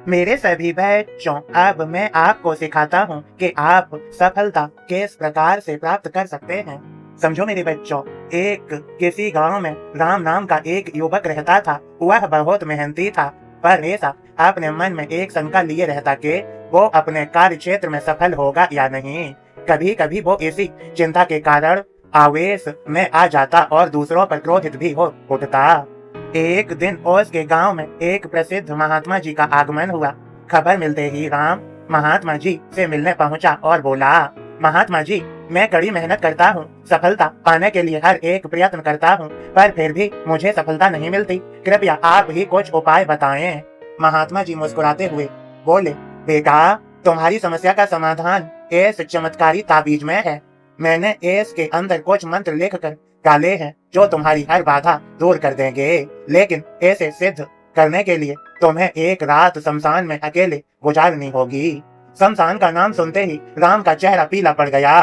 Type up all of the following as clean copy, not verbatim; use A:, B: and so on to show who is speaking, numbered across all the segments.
A: मेरे सभी बच्चों, अब मैं आपको सिखाता हूँ कि आप सफलता किस प्रकार से प्राप्त कर सकते हैं। समझो मेरे बच्चों, एक किसी गांव में राम नाम का एक युवक रहता था। वह बहुत मेहनती था, पर ऐसा अपने मन में एक शंका लिए रहता कि वो अपने कार्य क्षेत्र में सफल होगा या नहीं। कभी कभी वो इसी चिंता के कारण आवेश में आ जाता और दूसरों पर क्रोधित भी हो उठता। एक दिन ओस के गांव में एक प्रसिद्ध महात्मा जी का आगमन हुआ। खबर मिलते ही राम महात्मा जी से मिलने पहुंचा और बोला, महात्मा जी, मैं कड़ी मेहनत करता हूँ, सफलता पाने के लिए हर एक प्रयत्न करता हूँ, पर फिर भी मुझे सफलता नहीं मिलती। कृपया आप ही कुछ उपाय बताएं। महात्मा जी मुस्कुराते हुए बोले, बेटा, तुम्हारी समस्या का समाधान इस चमत्कारी ताबीज में है। मैंने इसके अंदर कुछ मंत्र लिख कर डाले हैं जो तुम्हारी हर बाधा दूर कर देंगे, लेकिन इसे सिद्ध करने के लिए तुम्हें एक रात शमशान में अकेले गुजारनी होगी। शमशान का नाम सुनते ही राम का चेहरा पीला पड़ गया।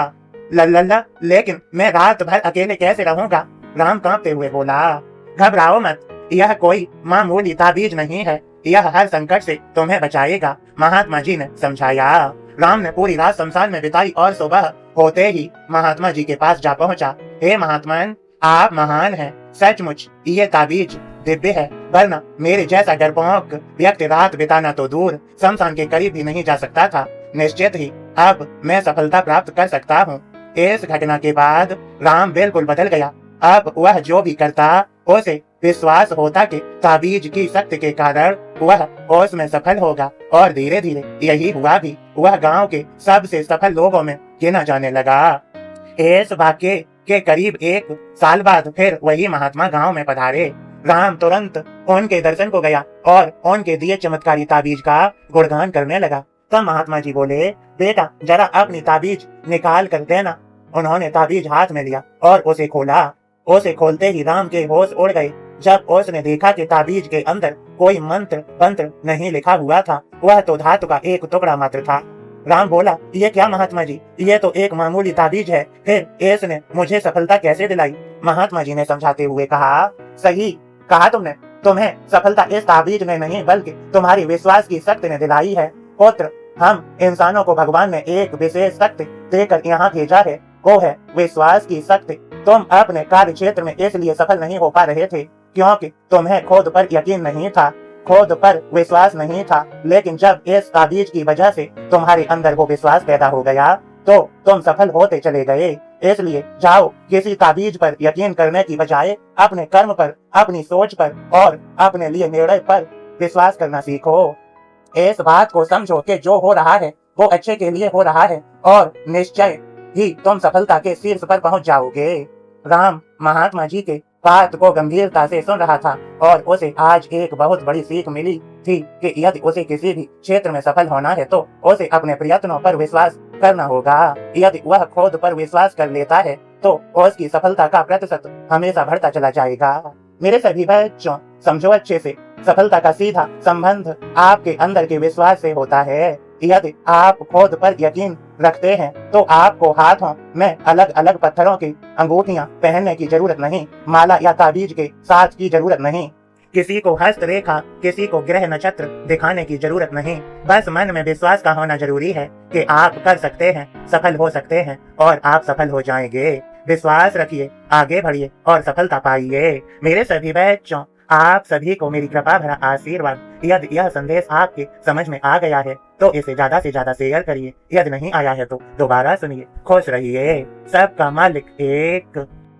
A: लल्ला, लेकिन मैं रात भर अकेले कैसे रहूंगा? राम कांपते हुए बोला, घबराओ मत, यह कोई मामूली ताबीज नहीं है, यह हर संकट से तुम्हें बचाएगा, महात्मा जी ने समझाया। राम ने पूरी रात शमशान में बिताई और सुबह होते ही महात्मा जी के पास जा पहुंचा। हे महात्मन, आप महान हैं, सचमुच ये ताबीज दिव्य है, वरना मेरे जैसा डरपोक व्यक्ति रात बिताना तो दूर, शमशान के करीब भी नहीं जा सकता था। निश्चित ही अब मैं सफलता प्राप्त कर सकता हूँ। इस घटना के बाद राम बिल्कुल बदल गया। अब वह जो भी करता उसे विश्वास होता कि ताबीज की शक्ति के कारण वह उसमें सफल होगा, और धीरे धीरे यही हुआ भी। वह गांव के सबसे सफल लोगों में गिना जाने लगा। इस वाक्य के करीब एक साल बाद फिर वही महात्मा गांव में पधारे। राम तुरंत उनके दर्शन को गया और उनके दिए चमत्कारी ताबीज का गुणगान करने लगा। तब महात्मा जी बोले, बेटा, जरा अपनी ताबीज निकाल कर देना। उन्होंने ताबीज हाथ में लिया और उसे खोला। उसे खोलते ही राम के होश उड़ गए। जब उसने देखा कि ताबीज के अंदर कोई मंत्र तंत्र नहीं लिखा हुआ था, वह तो धातु का एक टुकड़ा मात्र था। राम बोला, ये क्या महात्मा जी, ये तो एक मामूली ताबीज है, फिर इसने मुझे सफलता कैसे दिलाई? महात्मा जी ने समझाते हुए कहा, सही कहा तुमने, तुम्हें सफलता इस ताबीज ने नहीं बल्कि तुम्हारी विश्वास की शक्ति ने दिलाई है। पुत्र, हम इंसानों को भगवान ने एक विशेष शक्ति देकर यहाँ भेजा है, वो है विश्वास की शक्ति। तुम अपने कार्य क्षेत्र में इसलिए सफल नहीं हो पा रहे थे क्योंकि तुम्हें खुद पर यकीन नहीं था, खुद पर विश्वास नहीं था। लेकिन जब इस ताबीज की वजह से तुम्हारे अंदर वो विश्वास पैदा हो गया तो तुम सफल होते चले गए। इसलिए जाओ, किसी ताबीज पर यकीन करने की बजाय अपने कर्म पर, अपनी सोच पर और अपने लिए निर्णय पर विश्वास करना सीखो। इस बात को समझो कि जो हो रहा है वो अच्छे के लिए हो रहा है और निश्चय ही तुम सफलता के शीर्ष पर पहुंच जाओगे। राम महात्मा जी के बात को गंभीरता से सुन रहा था और उसे आज एक बहुत बड़ी सीख मिली थी कि यदि उसे किसी भी क्षेत्र में सफल होना है तो उसे अपने प्रयत्नों पर विश्वास करना होगा। यदि वह खुद पर विश्वास कर लेता है तो उसकी सफलता का प्रतिशत हमेशा बढ़ता चला जाएगा। मेरे सभी बच्चों, समझो अच्छे से, सफलता का सीधा संबंध आपके अंदर के विश्वास से होता है। यदि आप खुद पर यकीन रखते हैं तो आपको हाथों में अलग अलग पत्थरों की अंगूठियां पहनने की जरूरत नहीं, माला या ताबीज के साथ की जरूरत नहीं, किसी को हस्तरेखा, किसी को ग्रह नक्षत्र दिखाने की जरूरत नहीं। बस मन में विश्वास का होना जरूरी है कि आप कर सकते हैं, सफल हो सकते हैं और आप सफल हो जाएंगे। विश्वास रखिए, आगे बढ़िए और सफलता पाइए। मेरे सभी बच्चों, आप सभी को मेरी कृपा भरा आशीर्वाद। यदि यह संदेश आपके समझ में आ गया है तो इसे ज्यादा से ज्यादा शेयर करिए। यदि नहीं आया है तो दोबारा सुनिए। खुश रहिए। सबका मालिक एक।